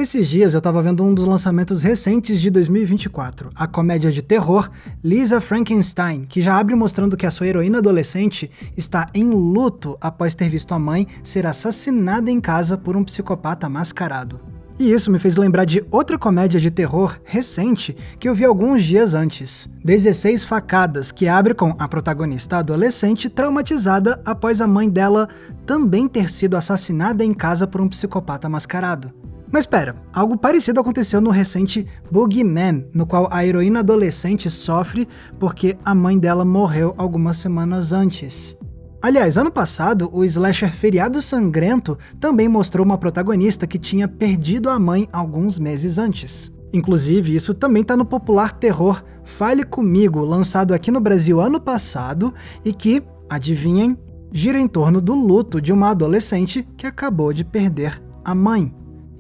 Esses dias eu tava vendo um dos lançamentos recentes de 2024, a comédia de terror Lisa Frankenstein, que já abre mostrando que a sua heroína adolescente está em luto após ter visto a mãe ser assassinada em casa por um psicopata mascarado. E isso me fez lembrar de outra comédia de terror recente que eu vi alguns dias antes, 16 Facadas, que abre com a protagonista adolescente traumatizada após a mãe dela também ter sido assassinada em casa por um psicopata mascarado. Mas pera, algo parecido aconteceu no recente Boogeyman, no qual a heroína adolescente sofre porque a mãe dela morreu algumas semanas antes. Aliás, ano passado, o slasher Feriado Sangrento também mostrou uma protagonista que tinha perdido a mãe alguns meses antes. Inclusive, isso também tá no popular terror Fale Comigo, lançado aqui no Brasil ano passado e que, adivinhem, gira em torno do luto de uma adolescente que acabou de perder a mãe.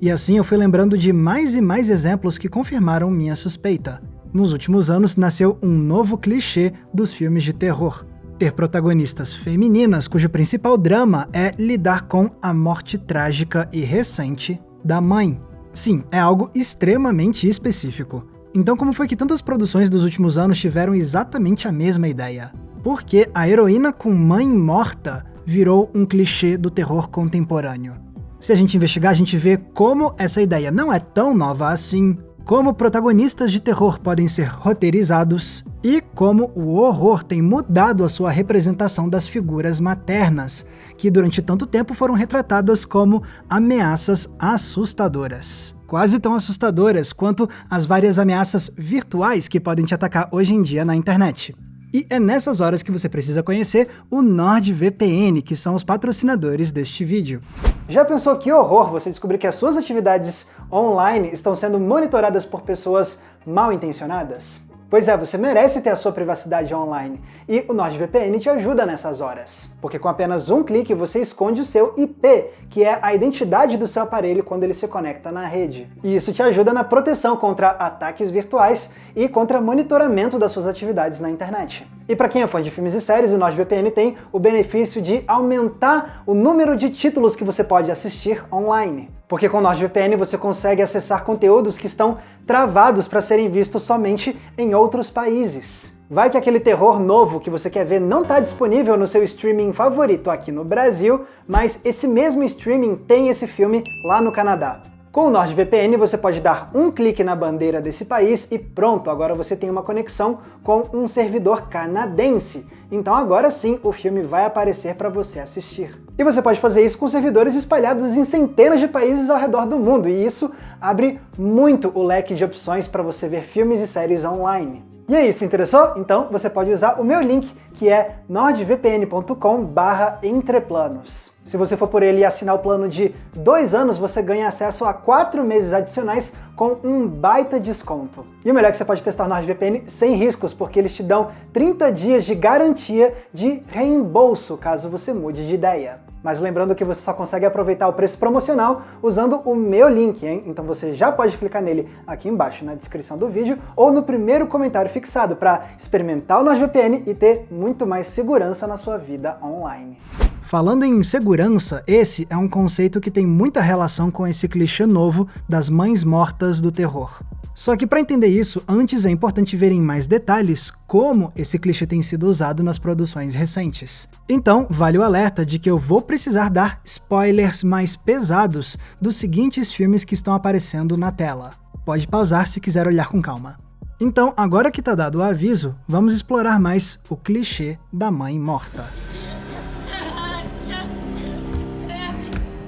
E assim eu fui lembrando de mais e mais exemplos que confirmaram minha suspeita. Nos últimos anos nasceu um novo clichê dos filmes de terror: ter protagonistas femininas cujo principal drama é lidar com a morte trágica e recente da mãe. Sim, é algo extremamente específico. Então como foi que tantas produções dos últimos anos tiveram exatamente a mesma ideia? Porque a heroína com mãe morta virou um clichê do terror contemporâneo. Se a gente investigar, a gente vê como essa ideia não é tão nova assim, como protagonistas de terror podem ser roteirizados e como o horror tem mudado a sua representação das figuras maternas, que durante tanto tempo foram retratadas como ameaças assustadoras. Quase tão assustadoras quanto as várias ameaças virtuais que podem te atacar hoje em dia na internet. E é nessas horas que você precisa conhecer o NordVPN, que são os patrocinadores deste vídeo. Já pensou que horror você descobrir que as suas atividades online estão sendo monitoradas por pessoas mal intencionadas? Pois é, você merece ter a sua privacidade online, e o NordVPN te ajuda nessas horas. Porque com apenas um clique você esconde o seu IP, que é a identidade do seu aparelho quando ele se conecta na rede. E isso te ajuda na proteção contra ataques virtuais e contra monitoramento das suas atividades na internet. E para quem é fã de filmes e séries, o NordVPN tem o benefício de aumentar o número de títulos que você pode assistir online. Porque com o NordVPN você consegue acessar conteúdos que estão travados para serem vistos somente em outros países. Vai que aquele terror novo que você quer ver não está disponível no seu streaming favorito aqui no Brasil, mas esse mesmo streaming tem esse filme lá no Canadá. Com o NordVPN você pode dar um clique na bandeira desse país e pronto, agora você tem uma conexão com um servidor canadense. Então agora sim o filme vai aparecer para você assistir. E você pode fazer isso com servidores espalhados em centenas de países ao redor do mundo, e isso abre muito o leque de opções para você ver filmes e séries online. E aí, se interessou? Então você pode usar o meu link, que é nordvpn.com/entreplanos. Se você for por ele e assinar o plano de 2 anos, você ganha acesso a 4 meses adicionais com um baita desconto. E o melhor é que você pode testar o NordVPN sem riscos, porque eles te dão 30 dias de garantia de reembolso, caso você mude de ideia. Mas lembrando que você só consegue aproveitar o preço promocional usando o meu link, hein? Então você já pode clicar nele aqui embaixo na descrição do vídeo ou no primeiro comentário fixado para experimentar o NordVPN e ter muito mais segurança na sua vida online. Falando em segurança, esse é um conceito que tem muita relação com esse clichê novo das mães mortas do terror. Só que para entender isso, antes é importante ver em mais detalhes como esse clichê tem sido usado nas produções recentes. Então, vale o alerta de que eu vou precisar dar spoilers mais pesados dos seguintes filmes que estão aparecendo na tela. Pode pausar se quiser olhar com calma. Então, agora que tá dado o aviso, vamos explorar mais o clichê da mãe morta.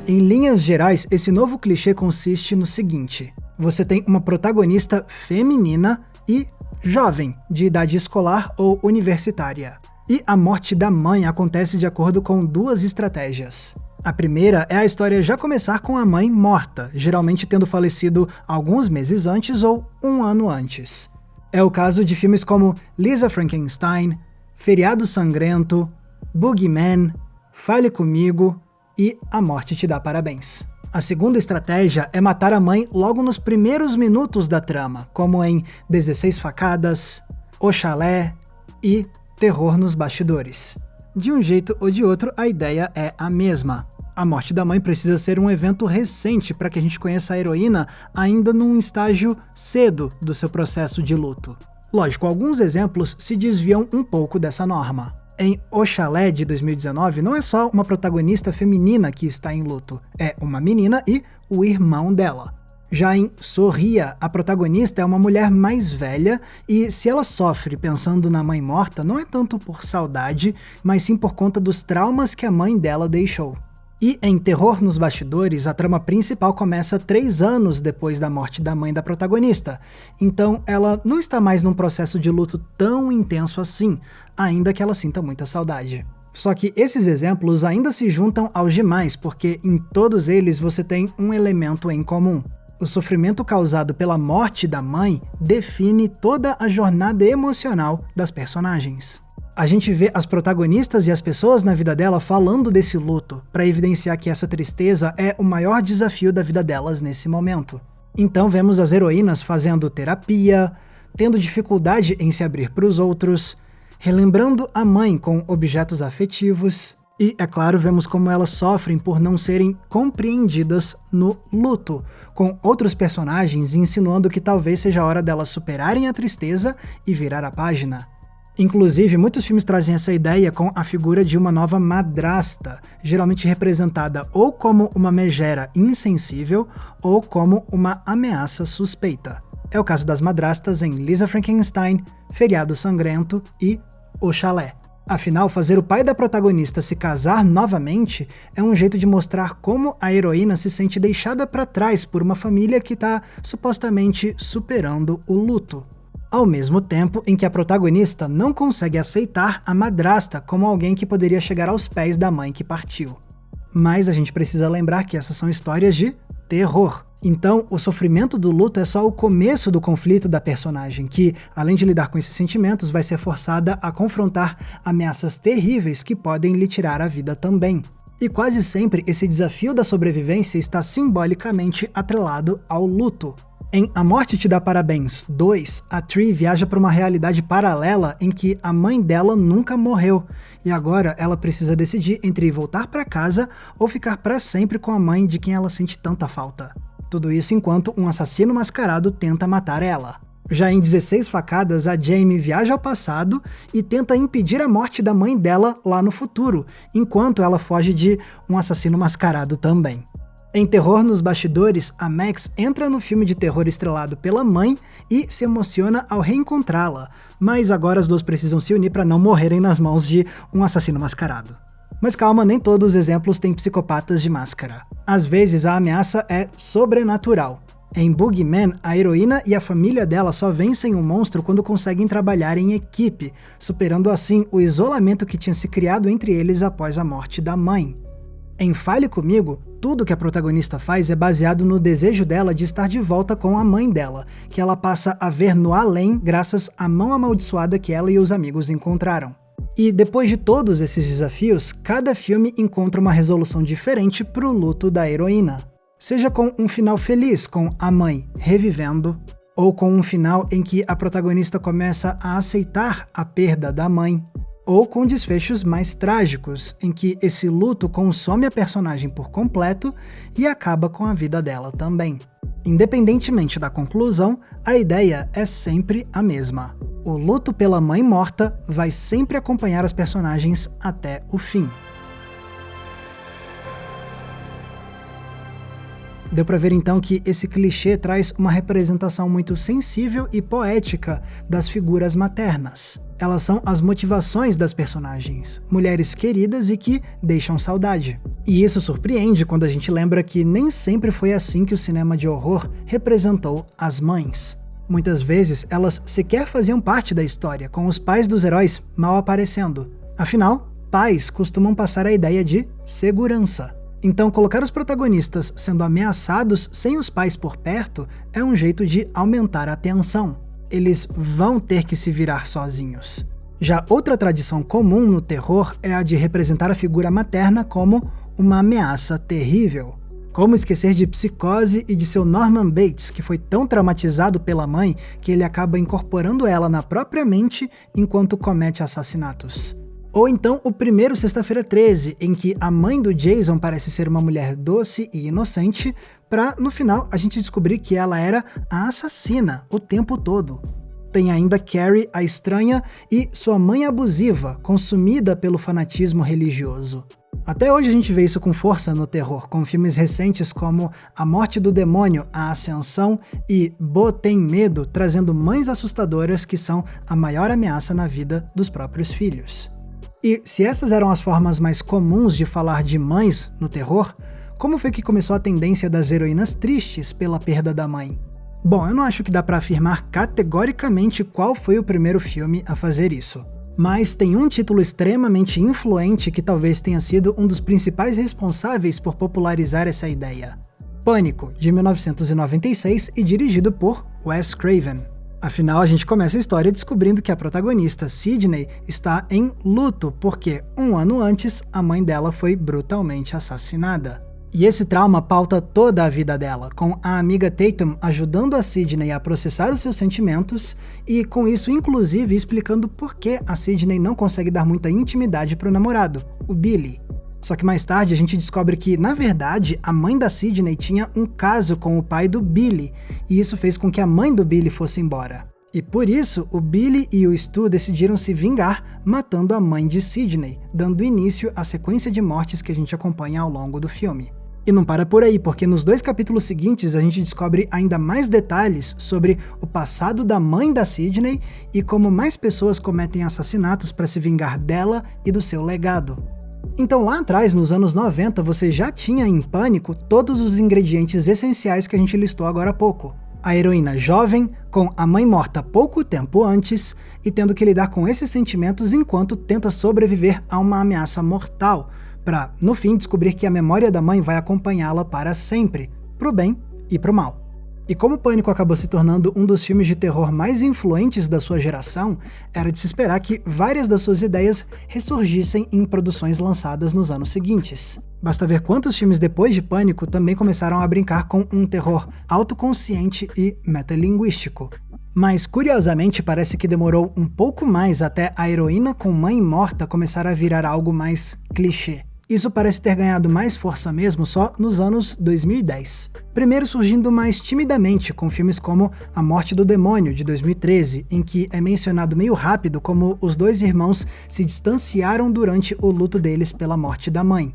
Em linhas gerais, esse novo clichê consiste no seguinte: você tem uma protagonista feminina e jovem, de idade escolar ou universitária. E a morte da mãe acontece de acordo com 2 estratégias. A primeira é a história já começar com a mãe morta, geralmente tendo falecido alguns meses antes ou 1 ano antes. É o caso de filmes como Lisa Frankenstein, Feriado Sangrento, Boogeyman, Fale Comigo e A Morte Te Dá Parabéns. A segunda estratégia é matar a mãe logo nos primeiros minutos da trama, como em 16 Facadas, O Chalé e Terror nos Bastidores. De um jeito ou de outro, a ideia é a mesma. A morte da mãe precisa ser um evento recente para que a gente conheça a heroína ainda num estágio cedo do seu processo de luto. Lógico, alguns exemplos se desviam um pouco dessa norma. Em O Chalé, de 2019, não é só uma protagonista feminina que está em luto, é uma menina e o irmão dela. Já em Sorria, a protagonista é uma mulher mais velha e se ela sofre pensando na mãe morta, não é tanto por saudade, mas sim por conta dos traumas que a mãe dela deixou. E em Terror nos Bastidores, a trama principal começa 3 anos depois da morte da mãe da protagonista, então ela não está mais num processo de luto tão intenso assim, ainda que ela sinta muita saudade. Só que esses exemplos ainda se juntam aos demais, porque em todos eles você tem um elemento em comum. O sofrimento causado pela morte da mãe define toda a jornada emocional das personagens. A gente vê as protagonistas e as pessoas na vida dela falando desse luto, para evidenciar que essa tristeza é o maior desafio da vida delas nesse momento. Então vemos as heroínas fazendo terapia, tendo dificuldade em se abrir para os outros, relembrando a mãe com objetos afetivos, e, é claro, vemos como elas sofrem por não serem compreendidas no luto, com outros personagens insinuando que talvez seja a hora delas superarem a tristeza e virar a página. Inclusive, muitos filmes trazem essa ideia com a figura de uma nova madrasta, geralmente representada ou como uma megera insensível ou como uma ameaça suspeita. É o caso das madrastas em Lisa Frankenstein, Feriado Sangrento e O Chalé. Afinal, fazer o pai da protagonista se casar novamente é um jeito de mostrar como a heroína se sente deixada para trás por uma família que está supostamente superando o luto. Ao mesmo tempo em que a protagonista não consegue aceitar a madrasta como alguém que poderia chegar aos pés da mãe que partiu. Mas a gente precisa lembrar que essas são histórias de terror. Então, o sofrimento do luto é só o começo do conflito da personagem, que, além de lidar com esses sentimentos, vai ser forçada a confrontar ameaças terríveis que podem lhe tirar a vida também. E quase sempre esse desafio da sobrevivência está simbolicamente atrelado ao luto. Em A Morte Te Dá Parabéns 2, a Tree viaja para uma realidade paralela em que a mãe dela nunca morreu, e agora ela precisa decidir entre voltar para casa ou ficar para sempre com a mãe de quem ela sente tanta falta. Tudo isso enquanto um assassino mascarado tenta matar ela. Já em 16 Facadas, a Jamie viaja ao passado e tenta impedir a morte da mãe dela lá no futuro, enquanto ela foge de um assassino mascarado também. Em Terror nos Bastidores, a Max entra no filme de terror estrelado pela mãe e se emociona ao reencontrá-la, mas agora as duas precisam se unir para não morrerem nas mãos de um assassino mascarado. Mas calma, nem todos os exemplos têm psicopatas de máscara. Às vezes a ameaça é sobrenatural. Em Boogeyman, a heroína e a família dela só vencem o monstro quando conseguem trabalhar em equipe, superando assim o isolamento que tinha se criado entre eles após a morte da mãe. Em Fale Comigo, tudo que a protagonista faz é baseado no desejo dela de estar de volta com a mãe dela, que ela passa a ver no além graças à mão amaldiçoada que ela e os amigos encontraram. E depois de todos esses desafios, cada filme encontra uma resolução diferente pro luto da heroína. Seja com um final feliz com a mãe revivendo, ou com um final em que a protagonista começa a aceitar a perda da mãe, ou com desfechos mais trágicos, em que esse luto consome a personagem por completo e acaba com a vida dela também. Independentemente da conclusão, a ideia é sempre a mesma. O luto pela mãe morta vai sempre acompanhar as personagens até o fim. Deu pra ver então que esse clichê traz uma representação muito sensível e poética das figuras maternas. Elas são as motivações das personagens, mulheres queridas e que deixam saudade. E isso surpreende quando a gente lembra que nem sempre foi assim que o cinema de horror representou as mães. Muitas vezes elas sequer faziam parte da história, com os pais dos heróis mal aparecendo. Afinal, pais costumam passar a ideia de segurança. Então, colocar os protagonistas sendo ameaçados sem os pais por perto é um jeito de aumentar a tensão. Eles vão ter que se virar sozinhos. Já outra tradição comum no terror é a de representar a figura materna como uma ameaça terrível. Como esquecer de Psicose e de seu Norman Bates, que foi tão traumatizado pela mãe que ele acaba incorporando ela na própria mente enquanto comete assassinatos. Ou então o primeiro Sexta-feira 13, em que a mãe do Jason parece ser uma mulher doce e inocente, pra no final a gente descobrir que ela era a assassina o tempo todo. Tem ainda Carrie, a estranha, e sua mãe abusiva, consumida pelo fanatismo religioso. Até hoje a gente vê isso com força no terror, com filmes recentes como A Morte do Demônio, A Ascensão e Bo Tem Medo, trazendo mães assustadoras que são a maior ameaça na vida dos próprios filhos. E se essas eram as formas mais comuns de falar de mães no terror, como foi que começou a tendência das heroínas tristes pela perda da mãe? Bom, eu não acho que dá pra afirmar categoricamente qual foi o primeiro filme a fazer isso. Mas tem um título extremamente influente que talvez tenha sido um dos principais responsáveis por popularizar essa ideia. Pânico, de 1996 e dirigido por Wes Craven. Afinal, a gente começa a história descobrindo que a protagonista, Sidney, está em luto porque, um ano antes, a mãe dela foi brutalmente assassinada. E esse trauma pauta toda a vida dela, com a amiga Tatum ajudando a Sidney a processar os seus sentimentos e, com isso, inclusive, explicando por que a Sidney não consegue dar muita intimidade para o namorado, o Billy. Só que mais tarde a gente descobre que, na verdade, a mãe da Sidney tinha um caso com o pai do Billy, e isso fez com que a mãe do Billy fosse embora. E por isso, o Billy e o Stu decidiram se vingar, matando a mãe de Sidney, dando início à sequência de mortes que a gente acompanha ao longo do filme. E não para por aí, porque nos 2 capítulos seguintes a gente descobre ainda mais detalhes sobre o passado da mãe da Sidney e como mais pessoas cometem assassinatos para se vingar dela e do seu legado. Então lá atrás, nos anos 90, você já tinha em Pânico todos os ingredientes essenciais que a gente listou agora há pouco. A heroína jovem, com a mãe morta pouco tempo antes, e tendo que lidar com esses sentimentos enquanto tenta sobreviver a uma ameaça mortal, para, no fim, descobrir que a memória da mãe vai acompanhá-la para sempre, pro bem e pro mal. E como Pânico acabou se tornando um dos filmes de terror mais influentes da sua geração, era de se esperar que várias das suas ideias ressurgissem em produções lançadas nos anos seguintes. Basta ver quantos filmes depois de Pânico também começaram a brincar com um terror autoconsciente e metalinguístico. Mas, curiosamente, parece que demorou um pouco mais até a heroína com mãe morta começar a virar algo mais clichê. Isso parece ter ganhado mais força mesmo só nos anos 2010. Primeiro surgindo mais timidamente com filmes como A Morte do Demônio, de 2013, em que é mencionado meio rápido como os 2 irmãos se distanciaram durante o luto deles pela morte da mãe.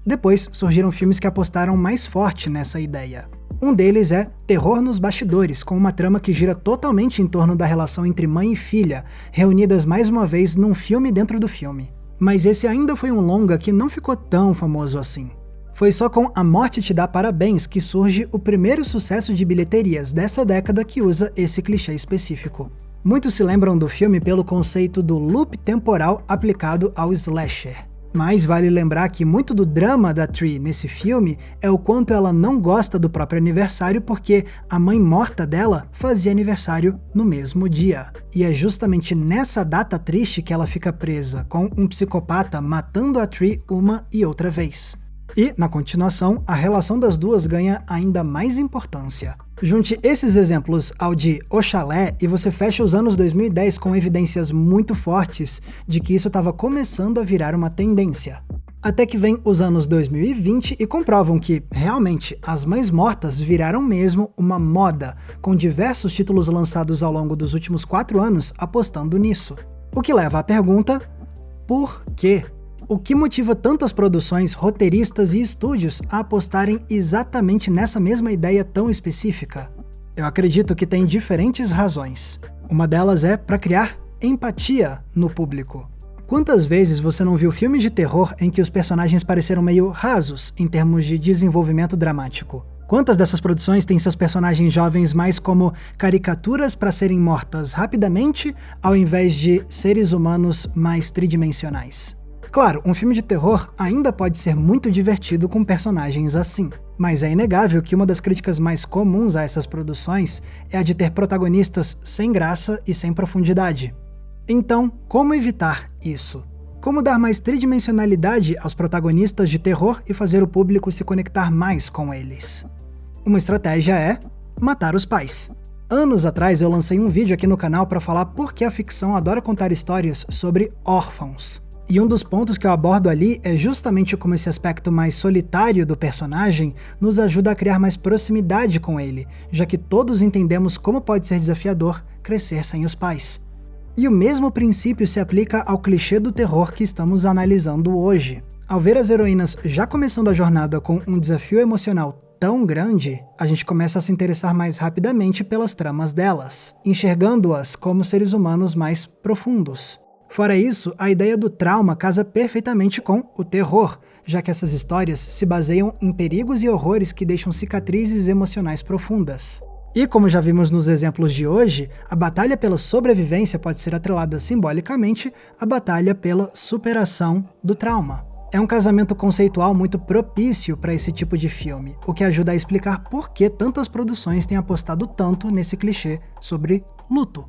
Depois surgiram filmes que apostaram mais forte nessa ideia. Um deles é Terror nos Bastidores, com uma trama que gira totalmente em torno da relação entre mãe e filha, reunidas mais uma vez num filme dentro do filme. Mas esse ainda foi um longa que não ficou tão famoso assim. Foi só com A Morte Te Dá Parabéns que surge o primeiro sucesso de bilheterias dessa década que usa esse clichê específico. Muitos se lembram do filme pelo conceito do loop temporal aplicado ao slasher. Mas vale lembrar que muito do drama da Tree nesse filme é o quanto ela não gosta do próprio aniversário porque a mãe morta dela fazia aniversário no mesmo dia. E é justamente nessa data triste que ela fica presa, com um psicopata matando a Tree uma e outra vez. E, na continuação, a relação das duas ganha ainda mais importância. Junte esses exemplos ao de O Chalé e você fecha os anos 2010 com evidências muito fortes de que isso estava começando a virar uma tendência. Até que vem os anos 2020 e comprovam que, realmente, as mães mortas viraram mesmo uma moda, com diversos títulos lançados ao longo dos últimos 4 anos apostando nisso. O que leva à pergunta: por quê? O que motiva tantas produções, roteiristas e estúdios a apostarem exatamente nessa mesma ideia tão específica? Eu acredito que tem diferentes razões. Uma delas é para criar empatia no público. Quantas vezes você não viu filmes de terror em que os personagens pareceram meio rasos em termos de desenvolvimento dramático? Quantas dessas produções têm seus personagens jovens mais como caricaturas para serem mortas rapidamente, ao invés de seres humanos mais tridimensionais? Claro, um filme de terror ainda pode ser muito divertido com personagens assim, mas é inegável que uma das críticas mais comuns a essas produções é a de ter protagonistas sem graça e sem profundidade. Então, como evitar isso? Como dar mais tridimensionalidade aos protagonistas de terror e fazer o público se conectar mais com eles? Uma estratégia é matar os pais. Anos atrás eu lancei um vídeo aqui no canal para falar por que a ficção adora contar histórias sobre órfãos. E um dos pontos que eu abordo ali é justamente como esse aspecto mais solitário do personagem nos ajuda a criar mais proximidade com ele, já que todos entendemos como pode ser desafiador crescer sem os pais. E o mesmo princípio se aplica ao clichê do terror que estamos analisando hoje. Ao ver as heroínas já começando a jornada com um desafio emocional tão grande, a gente começa a se interessar mais rapidamente pelas tramas delas, enxergando-as como seres humanos mais profundos. Fora isso, a ideia do trauma casa perfeitamente com o terror, já que essas histórias se baseiam em perigos e horrores que deixam cicatrizes emocionais profundas. E como já vimos nos exemplos de hoje, a batalha pela sobrevivência pode ser atrelada simbolicamente à batalha pela superação do trauma. É um casamento conceitual muito propício para esse tipo de filme, o que ajuda a explicar por que tantas produções têm apostado tanto nesse clichê sobre luto.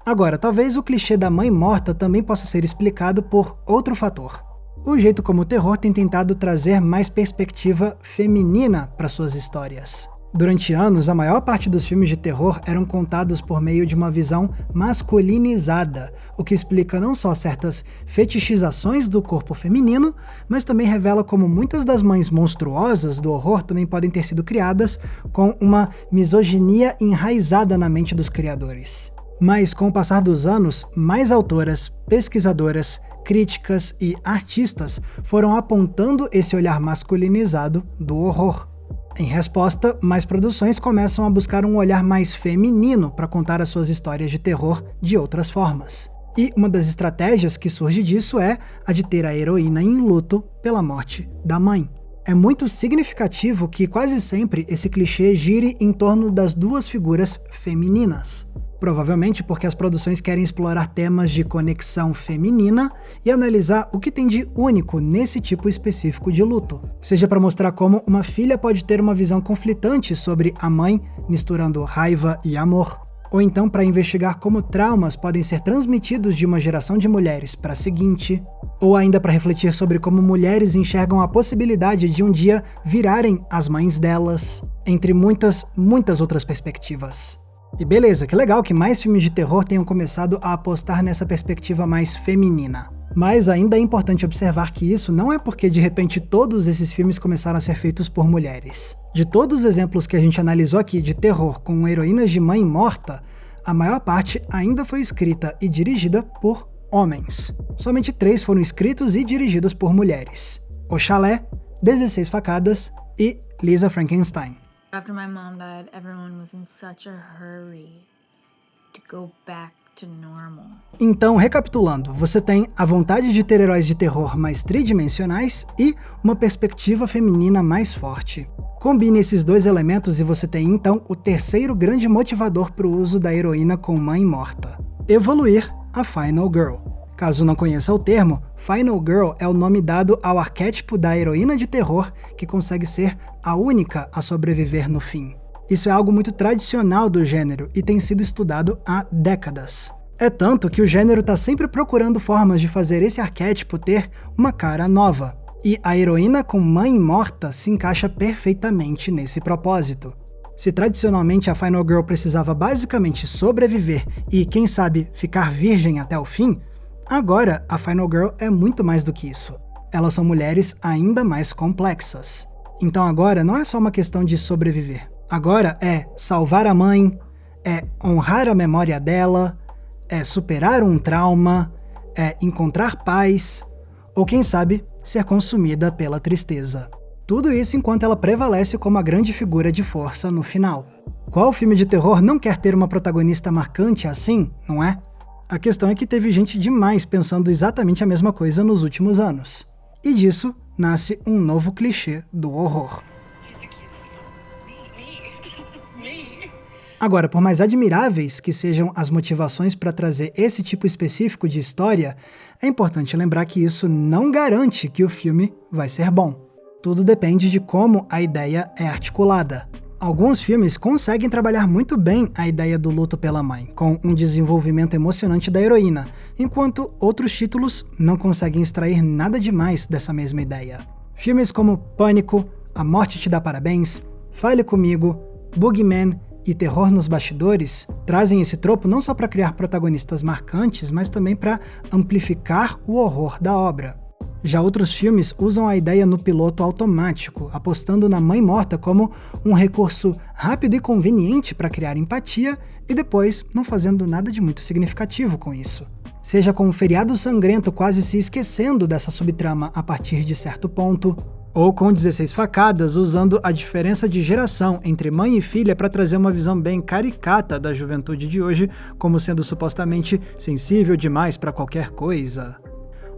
Agora, talvez o clichê da mãe morta também possa ser explicado por outro fator. O jeito como o terror tem tentado trazer mais perspectiva feminina para suas histórias. Durante anos, a maior parte dos filmes de terror eram contados por meio de uma visão masculinizada, o que explica não só certas fetichizações do corpo feminino, mas também revela como muitas das mães monstruosas do horror também podem ter sido criadas com uma misoginia enraizada na mente dos criadores. Mas, com o passar dos anos, mais autoras, pesquisadoras, críticas e artistas foram apontando esse olhar masculinizado do horror. Em resposta, mais produções começam a buscar um olhar mais feminino para contar as suas histórias de terror de outras formas. E uma das estratégias que surge disso é a de ter a heroína em luto pela morte da mãe. É muito significativo que quase sempre esse clichê gire em torno das duas figuras femininas. Provavelmente porque as produções querem explorar temas de conexão feminina e analisar o que tem de único nesse tipo específico de luto. Seja para mostrar como uma filha pode ter uma visão conflitante sobre a mãe, misturando raiva e amor. Ou então para investigar como traumas podem ser transmitidos de uma geração de mulheres para a seguinte. Ou ainda para refletir sobre como mulheres enxergam a possibilidade de um dia virarem as mães delas. Entre muitas outras perspectivas. E beleza, que legal que mais filmes de terror tenham começado a apostar nessa perspectiva mais feminina. Mas ainda é importante observar que isso não é porque de repente todos esses filmes começaram a ser feitos por mulheres. De todos os exemplos que a gente analisou aqui de terror com heroínas de mãe morta, a maior parte ainda foi escrita e dirigida por homens. Somente 3 foram escritos e dirigidos por mulheres: O Chalé, 16 Facadas e Lisa Frankenstein. After my mom died, everyone was in such a hurry to go back to normal. Então, recapitulando, você tem a vontade de ter heróis de terror mais tridimensionais e uma perspectiva feminina mais forte. Combine esses dois elementos e você tem então o terceiro grande motivador para o uso da heroína com mãe morta: evoluir a Final Girl. Caso não conheça o termo, Final Girl é o nome dado ao arquétipo da heroína de terror que consegue ser a única a sobreviver no fim. Isso é algo muito tradicional do gênero e tem sido estudado há décadas. É tanto que o gênero está sempre procurando formas de fazer esse arquétipo ter uma cara nova. E a heroína com mãe morta se encaixa perfeitamente nesse propósito. Se tradicionalmente a Final Girl precisava basicamente sobreviver e, quem sabe, ficar virgem até o fim, agora a Final Girl é muito mais do que isso. Elas são mulheres ainda mais complexas. Então agora não é só uma questão de sobreviver. Agora é salvar a mãe, é honrar a memória dela, é superar um trauma, é encontrar paz, ou quem sabe, ser consumida pela tristeza. Tudo isso enquanto ela prevalece como a grande figura de força no final. Qual filme de terror não quer ter uma protagonista marcante assim, não é? A questão é que teve gente demais pensando exatamente a mesma coisa nos últimos anos. E disso nasce um novo clichê do horror. Agora, por mais admiráveis que sejam as motivações para trazer esse tipo específico de história, é importante lembrar que isso não garante que o filme vai ser bom. Tudo depende de como a ideia é articulada. Alguns filmes conseguem trabalhar muito bem a ideia do luto pela mãe, com um desenvolvimento emocionante da heroína, enquanto outros títulos não conseguem extrair nada demais dessa mesma ideia. Filmes como Pânico, A Morte Te Dá Parabéns, Fale Comigo, Boogeyman e terror nos bastidores trazem esse tropo não só para criar protagonistas marcantes, mas também para amplificar o horror da obra. Já outros filmes usam a ideia no piloto automático, apostando na mãe morta como um recurso rápido e conveniente para criar empatia e depois não fazendo nada de muito significativo com isso. Seja com um feriado sangrento quase se esquecendo dessa subtrama a partir de certo ponto, ou com 16 facadas usando a diferença de geração entre mãe e filha para trazer uma visão bem caricata da juventude de hoje, como sendo supostamente sensível demais para qualquer coisa.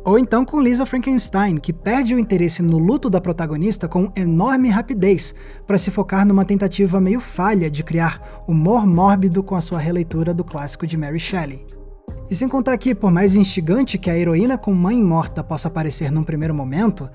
Ou então com Lisa Frankenstein, que perde o interesse no luto da protagonista com enorme rapidez, para se focar numa tentativa meio falha de criar humor mórbido com a sua releitura do clássico de Mary Shelley. E sem contar que, por mais instigante que a heroína com mãe morta possa parecer num primeiro momento,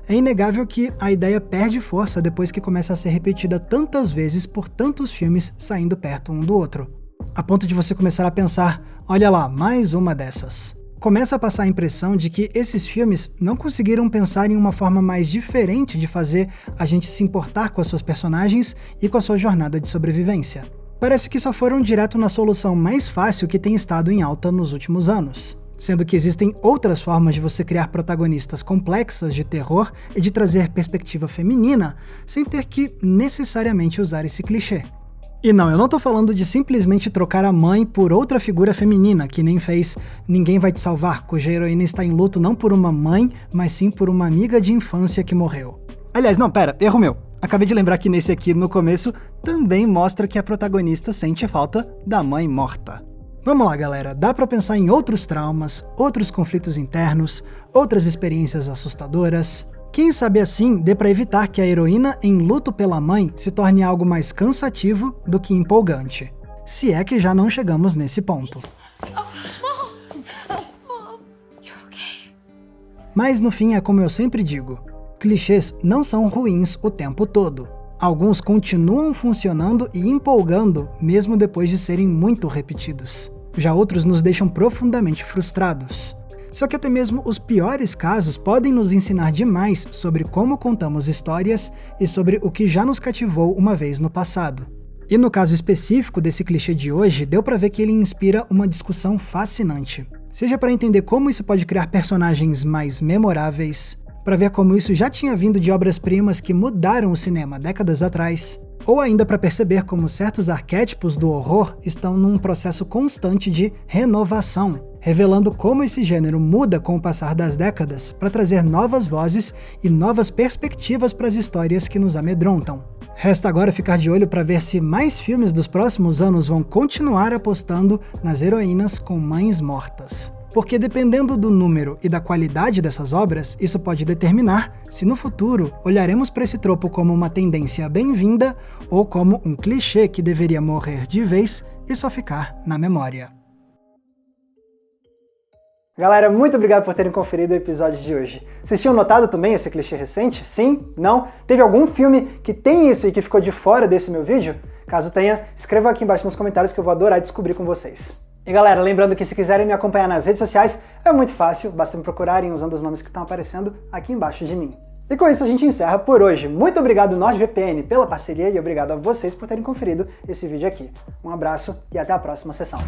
é inegável que a ideia perde força depois que começa a ser repetida tantas vezes por tantos filmes saindo perto um do outro. A ponto de você começar a pensar, olha lá, mais uma dessas. Começa a passar a impressão de que esses filmes não conseguiram pensar em uma forma mais diferente de fazer a gente se importar com as suas personagens e com a sua jornada de sobrevivência. Parece que só foram direto na solução mais fácil que tem estado em alta nos últimos anos. Sendo que existem outras formas de você criar protagonistas complexas de terror e de trazer perspectiva feminina, sem ter que necessariamente usar esse clichê. E não, eu não tô falando de simplesmente trocar a mãe por outra figura feminina, que nem fez Ninguém Vai Te Salvar, cuja heroína está em luto não por uma mãe, mas sim por uma amiga de infância que morreu. Aliás, não, pera, erro meu. Acabei de lembrar que nesse aqui, no começo, também mostra que a protagonista sente falta da mãe morta. Vamos lá, galera, dá pra pensar em outros traumas, outros conflitos internos, outras experiências assustadoras. Quem sabe assim dê pra evitar que a heroína em luto pela mãe se torne algo mais cansativo do que empolgante. Se é que já não chegamos nesse ponto. Mas no fim é como eu sempre digo, clichês não são ruins o tempo todo. Alguns continuam funcionando e empolgando mesmo depois de serem muito repetidos. Já outros nos deixam profundamente frustrados. Só que até mesmo os piores casos podem nos ensinar demais sobre como contamos histórias e sobre o que já nos cativou uma vez no passado. E no caso específico desse clichê de hoje, deu pra ver que ele inspira uma discussão fascinante. Seja para entender como isso pode criar personagens mais memoráveis, para ver como isso já tinha vindo de obras-primas que mudaram o cinema décadas atrás, ou ainda para perceber como certos arquétipos do horror estão num processo constante de renovação, revelando como esse gênero muda com o passar das décadas para trazer novas vozes e novas perspectivas para as histórias que nos amedrontam. Resta agora ficar de olho para ver se mais filmes dos próximos anos vão continuar apostando nas heroínas com mães mortas. Porque dependendo do número e da qualidade dessas obras, isso pode determinar se no futuro olharemos para esse tropo como uma tendência bem-vinda ou como um clichê que deveria morrer de vez e só ficar na memória. Galera, muito obrigado por terem conferido o episódio de hoje. Vocês tinham notado também esse clichê recente? Sim? Não? Teve algum filme que tem isso e que ficou de fora desse meu vídeo? Caso tenha, escreva aqui embaixo nos comentários que eu vou adorar descobrir com vocês. E galera, lembrando que se quiserem me acompanhar nas redes sociais, é muito fácil, basta me procurarem usando os nomes que estão aparecendo aqui embaixo de mim. E com isso a gente encerra por hoje. Muito obrigado NordVPN pela parceria e obrigado a vocês por terem conferido esse vídeo aqui. Um abraço e até a próxima sessão.